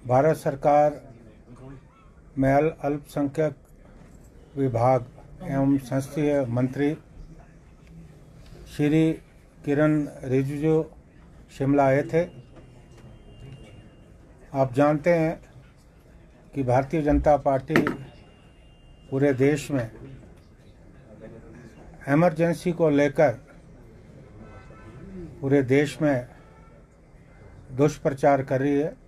भारत सरकार में अल्पसंख्यक विभाग एवं संसदीय मंत्री श्री किरण रिजिजू शिमला आए थे। आप जानते हैं कि भारतीय जनता पार्टी पूरे देश में इमरजेंसी को लेकर पूरे देश में दुष्प्रचार कर रही है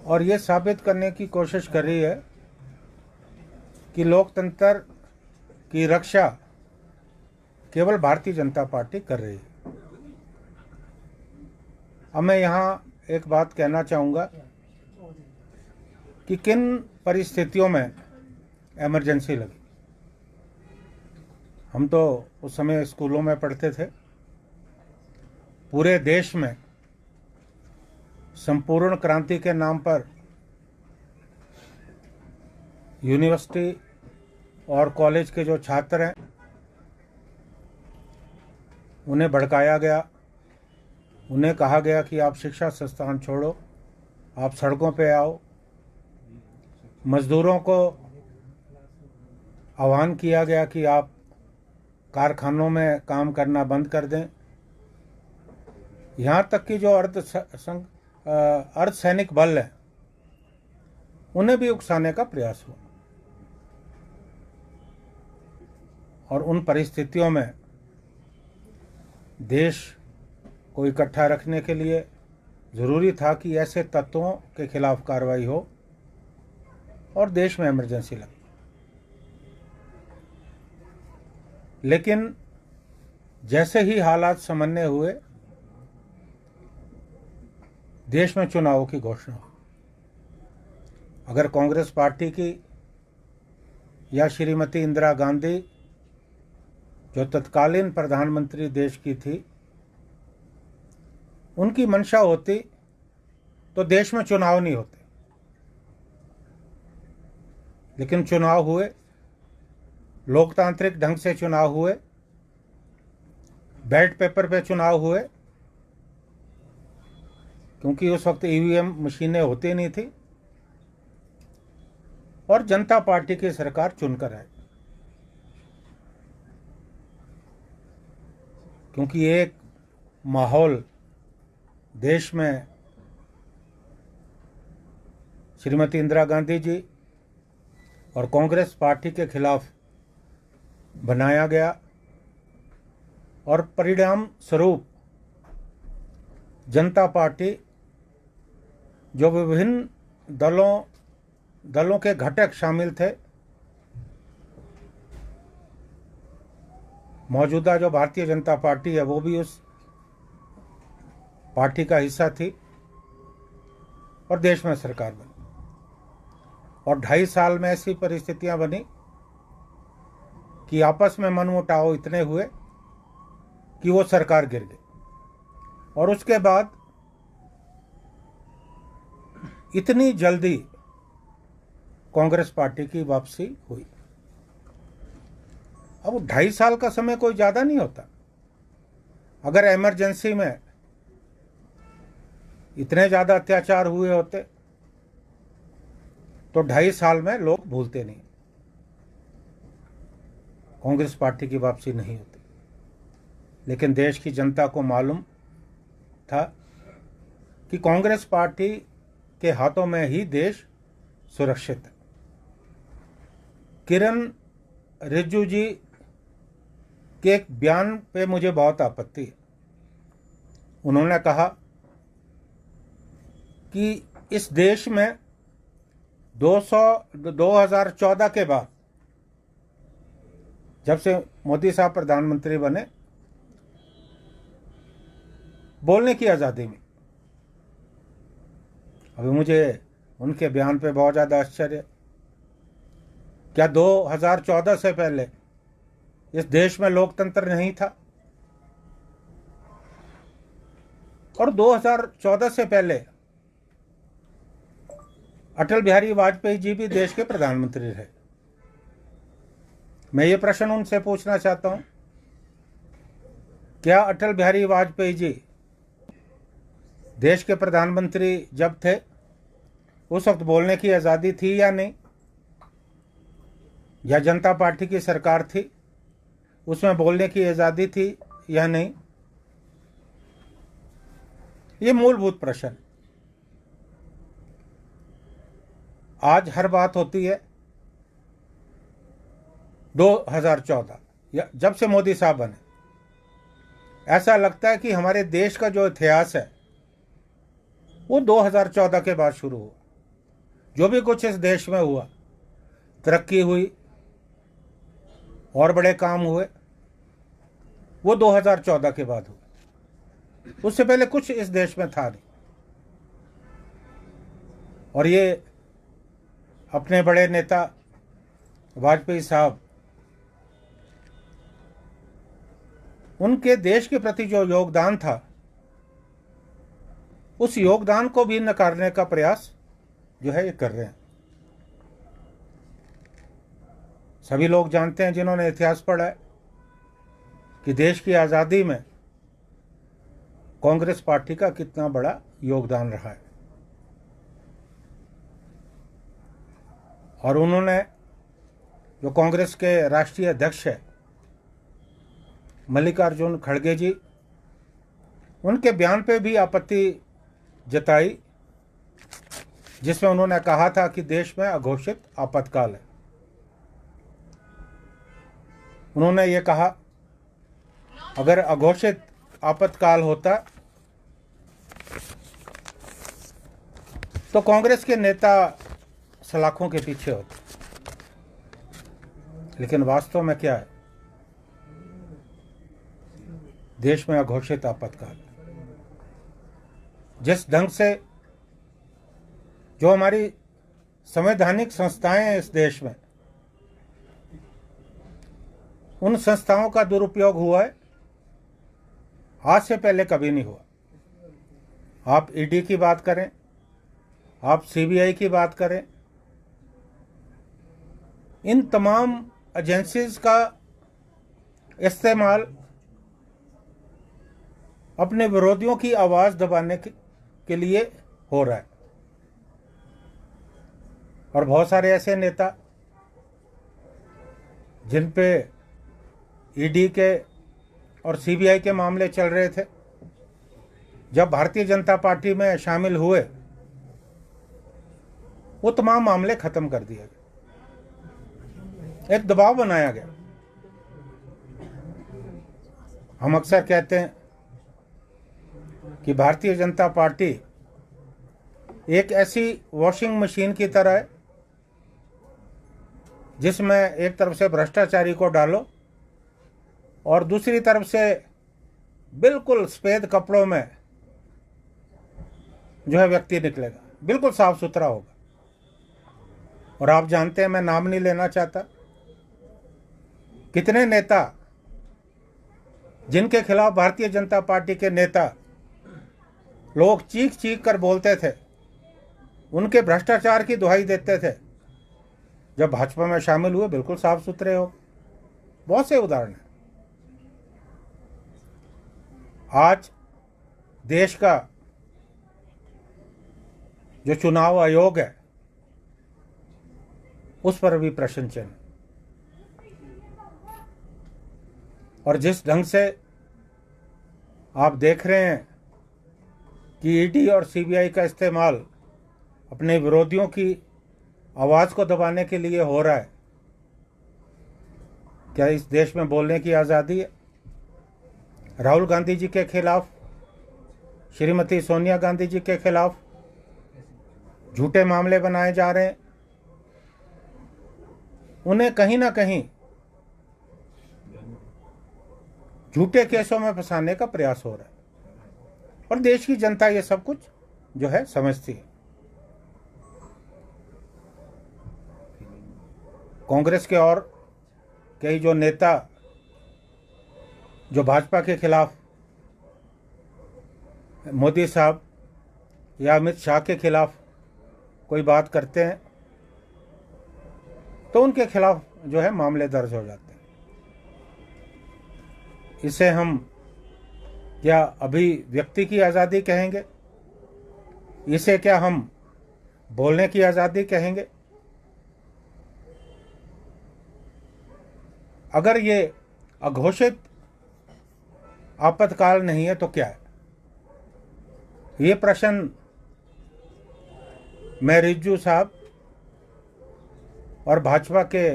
और ये साबित करने की कोशिश कर रही है कि लोकतंत्र की रक्षा केवल भारतीय जनता पार्टी कर रही है। अब मैं यहाँ एक बात कहना चाहूँगा कि किन परिस्थितियों में इमरजेंसी लगी। हम तो उस समय स्कूलों में पढ़ते थे। पूरे देश में संपूर्ण क्रांति के नाम पर यूनिवर्सिटी और कॉलेज के जो छात्र हैं उन्हें भड़काया गया। उन्हें कहा गया कि आप शिक्षा संस्थान छोड़ो, आप सड़कों पे आओ। मजदूरों को आह्वान किया गया कि आप कारखानों में काम करना बंद कर दें। यहाँ तक कि जो अर्धसैनिक बल है उन्हें भी उकसाने का प्रयास हुआ। और उन परिस्थितियों में देश को इकट्ठा रखने के लिए ज़रूरी था कि ऐसे तत्वों के खिलाफ कार्रवाई हो और देश में इमरजेंसी लगी। लेकिन जैसे ही हालात सामान्य हुए, देश में चुनावों की घोषणा हुई। अगर कांग्रेस पार्टी की या श्रीमती इंदिरा गांधी जो तत्कालीन प्रधानमंत्री देश की थी, उनकी मंशा होती तो देश में चुनाव नहीं होते। लेकिन चुनाव हुए, लोकतांत्रिक ढंग से चुनाव हुए, बैलेट पेपर पे चुनाव हुए, क्योंकि उस वक्त ईवीएम मशीनें होती नहीं थी, और जनता पार्टी की सरकार चुनकर आई। क्योंकि एक माहौल देश में श्रीमती इंदिरा गांधी जी और कांग्रेस पार्टी के खिलाफ बनाया गया और परिणाम स्वरूप जनता पार्टी, जो विभिन्न दलों के घटक शामिल थे, मौजूदा जो भारतीय जनता पार्टी है वो भी उस पार्टी का हिस्सा थी, और देश में सरकार बनी। और 2.5 साल में ऐसी परिस्थितियां बनी कि आपस में मनमुटाव इतने हुए कि वो सरकार गिर गई। और उसके बाद इतनी जल्दी कांग्रेस पार्टी की वापसी हुई। अब 2.5 साल का समय कोई ज़्यादा नहीं होता। अगर इमरजेंसी में इतने ज़्यादा अत्याचार हुए होते तो 2.5 साल में लोग भूलते नहीं, कांग्रेस पार्टी की वापसी नहीं होती। लेकिन देश की जनता को मालूम था कि कांग्रेस पार्टी के हाथों में ही देश सुरक्षित है। किरण रिजिजू जी के एक बयान पे मुझे बहुत आपत्ति है। उन्होंने कहा कि इस देश में 2014 के बाद, जब से मोदी साहब प्रधानमंत्री बने, बोलने की आज़ादी में। अभी मुझे उनके बयान पे बहुत ज़्यादा आश्चर्य। क्या 2014 से पहले इस देश में लोकतंत्र नहीं था? और 2014 से पहले अटल बिहारी वाजपेयी जी भी देश के प्रधानमंत्री रहे। मैं ये प्रश्न उनसे पूछना चाहता हूं, क्या अटल बिहारी वाजपेयी जी देश के प्रधानमंत्री जब थे उस वक्त बोलने की आज़ादी थी या नहीं, या जनता पार्टी की सरकार थी उसमें बोलने की आज़ादी थी या नहीं, ये मूलभूत प्रश्न। आज हर बात होती है 2014 या जब से मोदी साहब बने, ऐसा लगता है कि हमारे देश का जो इतिहास है वो 2014 के बाद शुरू हुआ। जो भी कुछ इस देश में हुआ, तरक्की हुई और बड़े काम हुए, वो 2014 के बाद हुए। उससे पहले कुछ इस देश में था नहीं। और ये अपने बड़े नेता वाजपेयी साहब, उनके देश के प्रति जो योगदान था, उस योगदान को भी नकारने का प्रयास जो है ये कर रहे हैं। सभी लोग जानते हैं जिन्होंने इतिहास पढ़ा है कि देश की आज़ादी में कांग्रेस पार्टी का कितना बड़ा योगदान रहा है। और उन्होंने, जो कांग्रेस के राष्ट्रीय अध्यक्ष है मल्लिकार्जुन खड़गे जी, उनके बयान पे भी आपत्ति जताई, जिसमें उन्होंने कहा था कि देश में अघोषित आपातकाल है। उन्होंने ये कहा, अगर अघोषित आपातकाल होता तो कांग्रेस के नेता सलाखों के पीछे होते, लेकिन वास्तव में क्या है, देश में अघोषित आपातकाल। जिस ढंग से जो हमारी संवैधानिक संस्थाएं हैं इस देश में, उन संस्थाओं का दुरुपयोग हुआ है, आज से पहले कभी नहीं हुआ। आप ईडी की बात करें, आप सीबीआई की बात करें, इन तमाम एजेंसीज का इस्तेमाल अपने विरोधियों की आवाज़ दबाने के लिए हो रहा है। और बहुत सारे ऐसे नेता जिन पे ईडी के और सीबीआई के मामले चल रहे थे, जब भारतीय जनता पार्टी में शामिल हुए वो तमाम मामले खत्म कर दिए गए, एक दबाव बनाया गया। हम अक्सर कहते हैं कि भारतीय जनता पार्टी एक ऐसी वॉशिंग मशीन की तरह है जिसमें एक तरफ से भ्रष्टाचारी को डालो और दूसरी तरफ से बिल्कुल सफेद कपड़ों में जो है व्यक्ति निकलेगा, बिल्कुल साफ सुथरा होगा। और आप जानते हैं, मैं नाम नहीं लेना चाहता, कितने नेता जिनके खिलाफ भारतीय जनता पार्टी के नेता लोग चीख चीख कर बोलते थे, उनके भ्रष्टाचार की दुहाई देते थे, जब भाजपा में शामिल हुए बिल्कुल साफ सुथरे हो। बहुत से उदाहरण हैं। आज देश का जो चुनाव आयोग है उस पर भी प्रश्न चिन्ह। और जिस ढंग से आप देख रहे हैं कि ईडी और सीबीआई का इस्तेमाल अपने विरोधियों की आवाज़ को दबाने के लिए हो रहा है, क्या इस देश में बोलने की आज़ादी है? राहुल गांधी जी के खिलाफ, श्रीमती सोनिया गांधी जी के खिलाफ झूठे मामले बनाए जा रहे हैं। उन्हें कहीं ना कहीं झूठे केसों में फंसाने का प्रयास हो रहा है। और देश की जनता ये सब कुछ जो है समझती है। कांग्रेस के और कई जो नेता जो भाजपा के खिलाफ, मोदी साहब या अमित शाह के खिलाफ कोई बात करते हैं तो उनके खिलाफ जो है मामले दर्ज हो जाते हैं। इसे हम क्या अभी व्यक्ति की आज़ादी कहेंगे इसे क्या हम बोलने की आज़ादी कहेंगे? अगर ये अघोषित आपातकाल नहीं है तो क्या है? ये प्रश्न मैं रिज्जू साहब और भाजपा के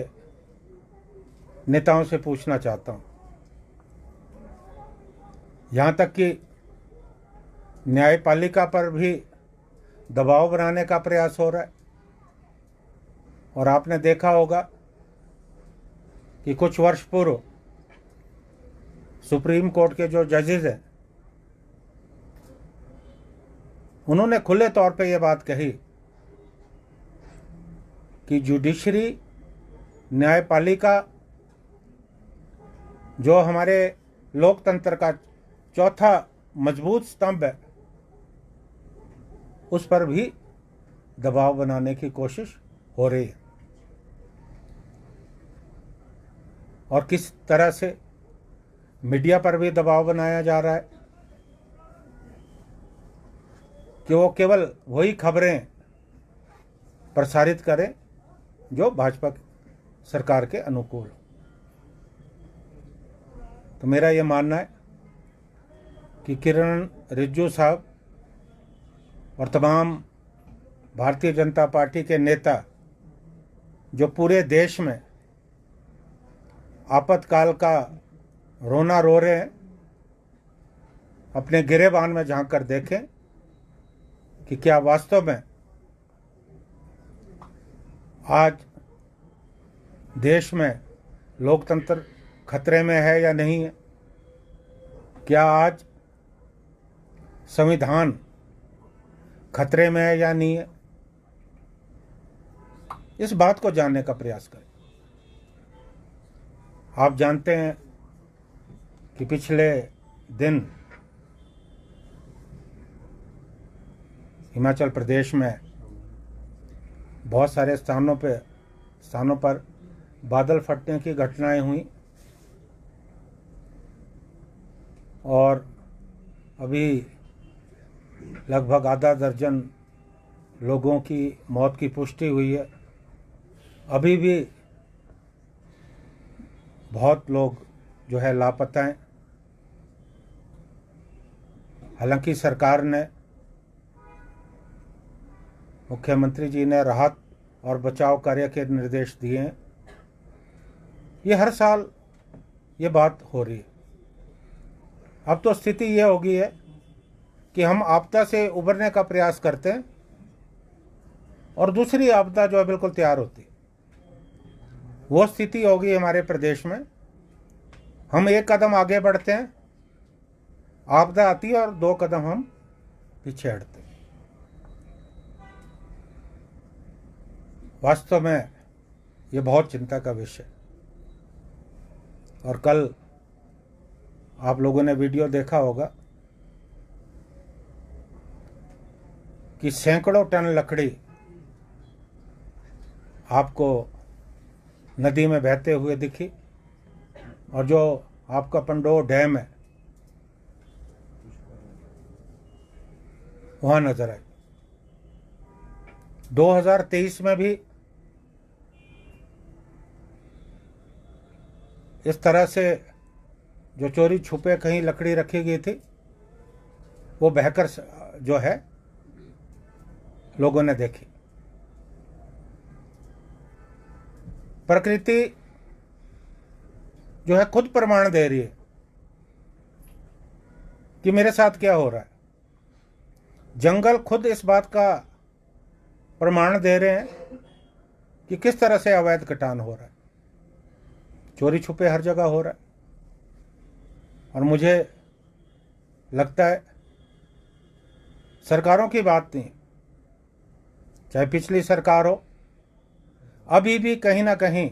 नेताओं से पूछना चाहता हूं। यहां तक कि न्यायपालिका पर भी दबाव बनाने का प्रयास हो रहा है। और आपने देखा होगा कि कुछ वर्ष पूर्व सुप्रीम कोर्ट के जो जजेस हैं, उन्होंने खुले तौर पे ये बात कही कि जुडिशरी, न्यायपालिका जो हमारे लोकतंत्र का चौथा मजबूत स्तंभ है, उस पर भी दबाव बनाने की कोशिश हो रही है। और किस तरह से मीडिया पर भी दबाव बनाया जा रहा है कि वो केवल वही खबरें प्रसारित करें जो भाजपा सरकार के अनुकूल हो। तो मेरा ये मानना है कि किरण रिज्जू साहब और तमाम भारतीय जनता पार्टी के नेता जो पूरे देश में आपातकाल का रोना रो रहे हैं, अपने गिरेबान में झांक कर देखें कि क्या वास्तव में आज देश में लोकतंत्र खतरे में है या नहीं है। क्या आज संविधान खतरे में है या नहीं है। इस बात को जानने का प्रयास करें। आप जानते हैं कि पिछले दिन हिमाचल प्रदेश में बहुत सारे स्थानों पर बादल फटने की घटनाएं हुई और अभी लगभग आधा दर्जन लोगों की मौत की पुष्टि हुई है। अभी भी बहुत लोग जो है लापता हैं। हालांकि सरकार ने, मुख्यमंत्री जी ने राहत और बचाव कार्य के निर्देश दिए हैं। ये हर साल ये बात हो रही है। अब तो स्थिति ये हो गई है कि हम आपदा से उबरने का प्रयास करते हैं और दूसरी आपदा जो है बिल्कुल तैयार होती है। वो स्थिति हो गई हमारे प्रदेश में। हम एक कदम आगे बढ़ते हैं, आपदा आती है और 2 कदम हम पीछे हटते हैं। वास्तव में ये बहुत चिंता का विषय है। और कल आप लोगों ने वीडियो देखा होगा कि सैकड़ों टन लकड़ी आपको नदी में बहते हुए दिखी और जो आपका पंडोह डैम है वहां नजर आई। 2023 में भी इस तरह से जो चोरी छुपे कहीं लकड़ी रखी गई थी वो बहकर जो है लोगों ने देखी। प्रकृति जो है खुद प्रमाण दे रही है कि मेरे साथ क्या हो रहा है। जंगल खुद इस बात का प्रमाण दे रहे हैं कि किस तरह से अवैध कटान हो रहा है। चोरी छुपे हर जगह हो रहा है। और मुझे लगता है सरकारों की बात नहीं, चाहे पिछली सरकार हो, अभी भी कहीं ना कहीं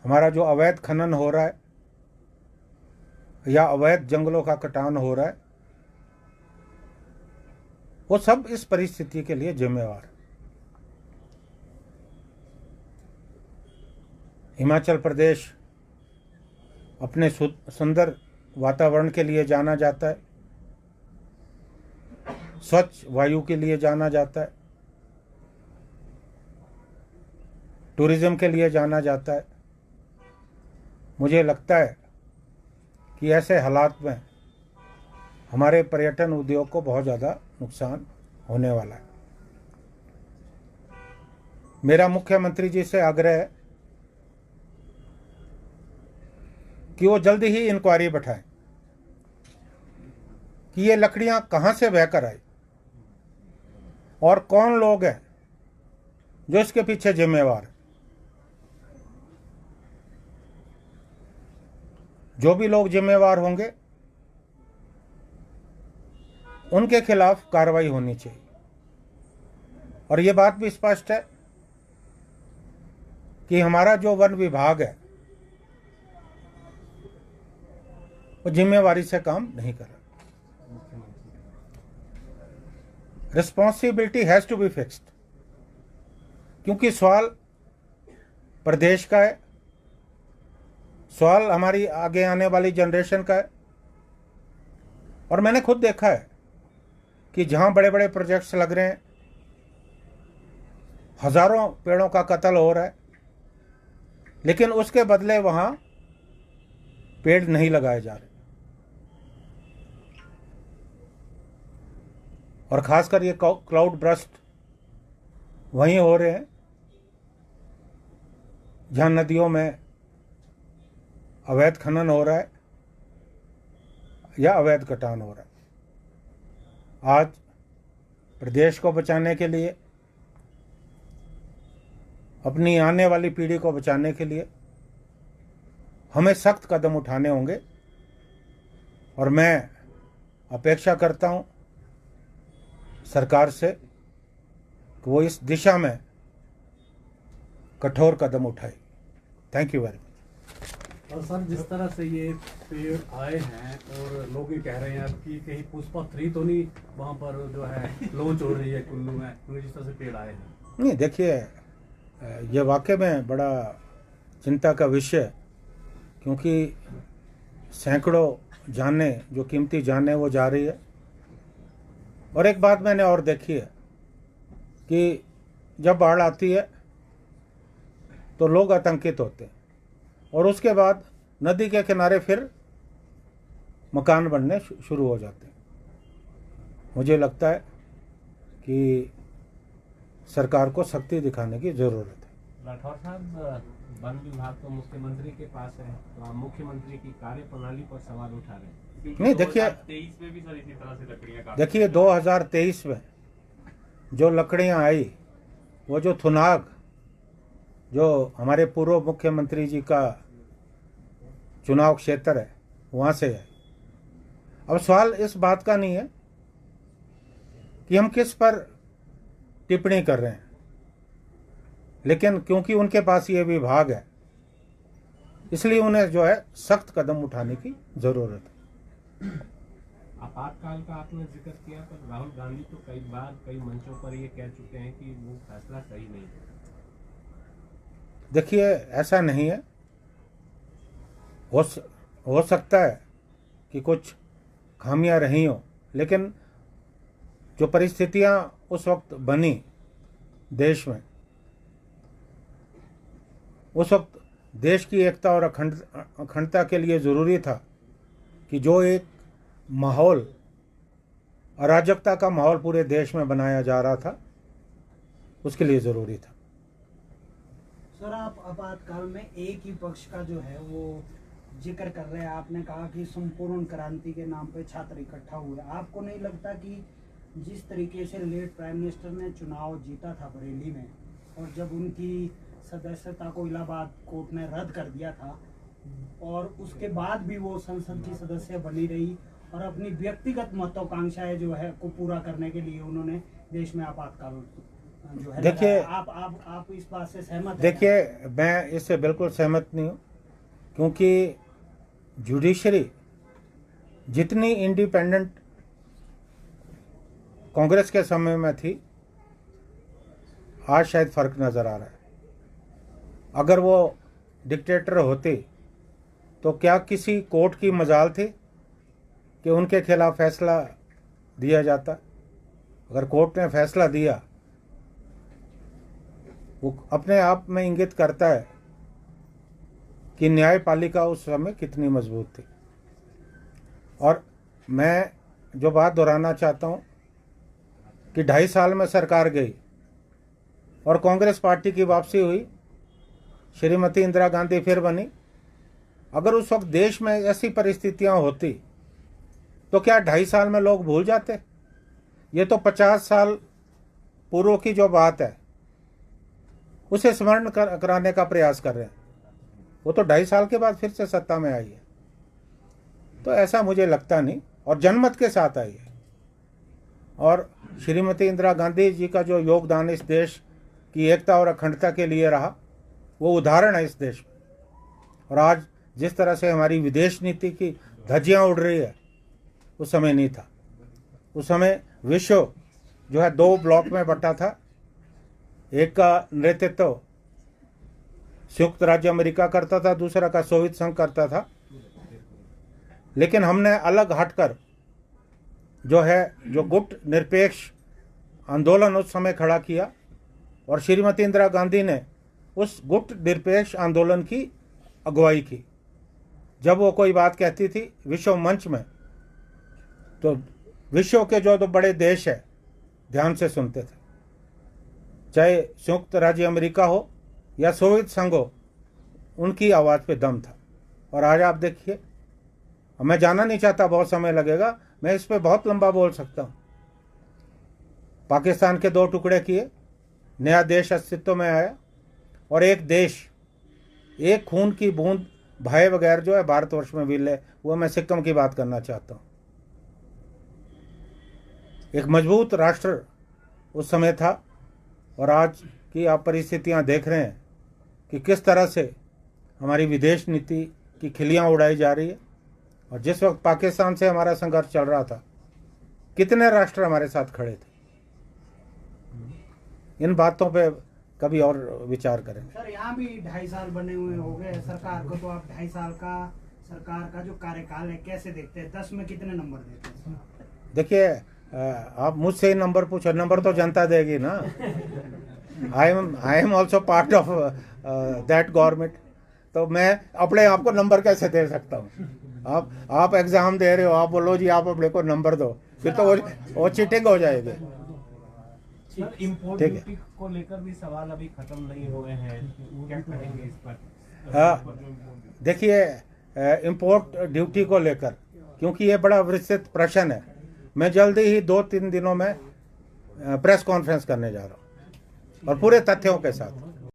हमारा जो अवैध खनन हो रहा है या अवैध जंगलों का कटान हो रहा है, वो सब इस परिस्थिति के लिए जिम्मेवार है। हिमाचल प्रदेश अपने सुंदर वातावरण के लिए जाना जाता है। स्वच्छ वायु के लिए जाना जाता है, टूरिज्म के लिए जाना जाता है। मुझे लगता है कि ऐसे हालात में हमारे पर्यटन उद्योग को बहुत ज़्यादा नुकसान होने वाला है। मेरा मुख्यमंत्री जी से आग्रह है कि वो जल्दी ही इंक्वायरी बैठाएं कि ये लकड़ियां कहां से बहकर आई और कौन लोग हैं जो इसके पीछे जिम्मेवार हैं। जो भी लोग जिम्मेवार होंगे उनके खिलाफ कार्रवाई होनी चाहिए। और ये बात भी स्पष्ट है कि हमारा जो वन विभाग है वो जिम्मेवारी से काम नहीं कर रहा। Responsibility has to be fixed, क्योंकि सवाल प्रदेश का है, सवाल हमारी आगे आने वाली जनरेशन का है। और मैंने खुद देखा है कि जहां बड़े बड़े प्रोजेक्ट्स लग रहे हैं, हजारों पेड़ों का कत्ल हो रहा है, लेकिन उसके बदले वहां पेड़ नहीं लगाए जा रहे। और खासकर ये क्लाउड बर्स्ट वहीं हो रहे हैं जहां नदियों में अवैध खनन हो रहा है या अवैध कटान हो रहा है। आज प्रदेश को बचाने के लिए, अपनी आने वाली पीढ़ी को बचाने के लिए हमें सख्त कदम उठाने होंगे। और मैं अपेक्षा करता हूं सरकार से कि वो इस दिशा में कठोर कदम उठाए। Thank you very much. और सर, जिस तरह से ये पेड़ आए हैं और लोग ये कह रहे हैं कि कहीं पुष्पा 3 तो नहीं वहाँ पर जो है लॉन्च हो रही है कुल्लू में, क्योंकि जिस तरह से पेड़ आए हैं। नहीं, देखिए, ये वाकई में बड़ा चिंता का विषय है, क्योंकि सैकड़ों जानें, जो कीमती जानें, वो जा रही है। और एक बात मैंने और देखी है कि जब बाढ़ आती है तो लोग आतंकित होते हैं और उसके बाद नदी के किनारे फिर मकान बनने शुरू हो जाते हैं। मुझे लगता है कि सरकार को सख्ती दिखाने की ज़रूरत है। राठौर साहब, वन विभाग तो मुख्यमंत्री के पास है, तो आप मुख्यमंत्री की कार्यप्रणाली पर सवाल उठा रहे हैं। नहीं, देखिए, 2023 में भी सर इसी तरह से लकड़ियां देखिए 2023 में जो लकड़ियां आई, वो जो थुनाग, जो हमारे पूर्व मुख्यमंत्री जी का चुनाव क्षेत्र है, वहाँ से है। अब सवाल इस बात का नहीं है कि हम किस पर टिप्पणी कर रहे हैं, लेकिन क्योंकि उनके पास ये विभाग है, इसलिए उन्हें जो है सख्त कदम उठाने की ज़रूरत है। आपातकाल का आपने जिक्र किया, पर राहुल गांधी तो कई बार कई मंचों पर ये कह चुके हैं कि वो फैसला सही नहीं है। देखिए, ऐसा नहीं है। हो सकता है कि कुछ खामियां रही हों, लेकिन जो परिस्थितियां उस वक्त बनी देश में, उस वक्त देश की एकता और अखंडता के लिए ज़रूरी था कि जो एक माहौल, अराजकता का माहौल पूरे देश में बनाया जा रहा था, उसके लिए ज़रूरी था। सर, आप आपातकाल में एक ही पक्ष का जो है वो जिक्र कर रहे हैं। आपने कहा कि संपूर्ण क्रांति के नाम पे छात्र इकट्ठा हुए। आपको नहीं लगता कि जिस तरीके से लेट प्राइम मिनिस्टर ने चुनाव जीता था बरेली में, और जब उनकी सदस्यता को इलाहाबाद कोर्ट ने रद्द कर दिया था, और उसके बाद भी वो संसद की सदस्य बनी रही और अपनी व्यक्तिगत महत्वाकांक्षाएं जो है को पूरा करने के लिए उन्होंने देश में आपातकाल जो है, देखिए, आप इस बात से सहमत हैं? देखिए, मैं इससे बिल्कुल सहमत नहीं हूँ, क्योंकि जुडिशरी जितनी इंडिपेंडेंट कांग्रेस के समय में थी, आज शायद फर्क नज़र आ रहा है। अगर वो डिक्टेटर होते तो क्या किसी कोर्ट की मजाल थी कि उनके खिलाफ फैसला दिया जाता? अगर कोर्ट ने फैसला दिया, वो अपने आप में इंगित करता है कि न्यायपालिका उस समय कितनी मजबूत थी। और मैं जो बात दोहराना चाहता हूँ कि 2.5 साल में सरकार गई और कांग्रेस पार्टी की वापसी हुई, श्रीमती इंदिरा गांधी फिर बनी। अगर उस वक्त देश में ऐसी परिस्थितियां होती तो क्या 2.5 साल में लोग भूल जाते? ये तो 50 साल पूर्व की जो बात है उसे स्मरण कराने का प्रयास कर रहे हैं। वो तो 2.5 साल के बाद फिर से सत्ता में आई है। तो ऐसा मुझे लगता नहीं, और जनमत के साथ आई है। और श्रीमती इंदिरा गांधी जी का जो योगदान इस देश की एकता और अखंडता के लिए रहा, वो उदाहरण है इस देश में। और आज जिस तरह से हमारी विदेश नीति की धज्जियां उड़ रही है, उस समय नहीं था। उस समय विश्व जो है 2 ब्लॉक में बटा था। एक का नेतृत्व संयुक्त राज्य अमेरिका करता था, दूसरा का सोवियत संघ करता था। लेकिन हमने अलग हटकर जो गुट निरपेक्ष आंदोलन उस समय खड़ा किया, और श्रीमती इंदिरा गांधी ने उस गुट निरपेक्ष आंदोलन की अगुवाई की। जब वो कोई बात कहती थी विश्व मंच में, तो विश्व के जो बड़े देश है ध्यान से सुनते थे, चाहे संयुक्त राज्य अमेरिका हो या सोवियत संघ हो, उनकी आवाज़ पे दम था। और आज आप देखिए, मैं जाना नहीं चाहता, बहुत समय लगेगा, मैं इस पे बहुत लंबा बोल सकता हूँ। पाकिस्तान के 2 टुकड़े किए, नया देश अस्तित्व में आया, और एक देश, एक खून की बूंद भाई बगैर जो है भारतवर्ष में विलय, वो मैं सिक्किम की बात करना चाहता हूँ। एक मजबूत राष्ट्र उस समय था, और आज की आप परिस्थितियाँ देख रहे हैं कि किस तरह से हमारी विदेश नीति की खिल्लियाँ उड़ाई जा रही है। और जिस वक्त पाकिस्तान से हमारा संघर्ष चल रहा था, कितने राष्ट्र हमारे साथ खड़े थे। इन बातों पे कभी और विचार करेंगे। सर, यहाँ भी 2.5 साल बने हुए हो गए सरकार को, तो आप 2.5 साल का सरकार का जो कार्यकाल है कैसे देखते हैं? 10 में कितने नंबर देते हैं? देखिए, आप मुझसे ही नंबर पूछो, नंबर तो जनता देगी ना। I am also part of that government. तो मैं अपने आप को नंबर कैसे दे सकता हूँ? आप एग्जाम दे रहे हो, आप बोलो जी आप अपने को नंबर दो, फिर तो वो चीटिंग हो जाएगी। सर, इम्पोर्ट ठीक है। ड्यूटी को लेकर भी सवाल अभी खत्म नहीं हुए हैं, क्या करेंगे इस पर? देखिए, इम्पोर्ट ड्यूटी को लेकर, क्योंकि ये बड़ा विस्तृत प्रश्न है, मैं जल्दी ही 2-3 दिनों में प्रेस कॉन्फ्रेंस करने जा रहा हूँ, और पूरे तथ्यों के साथ।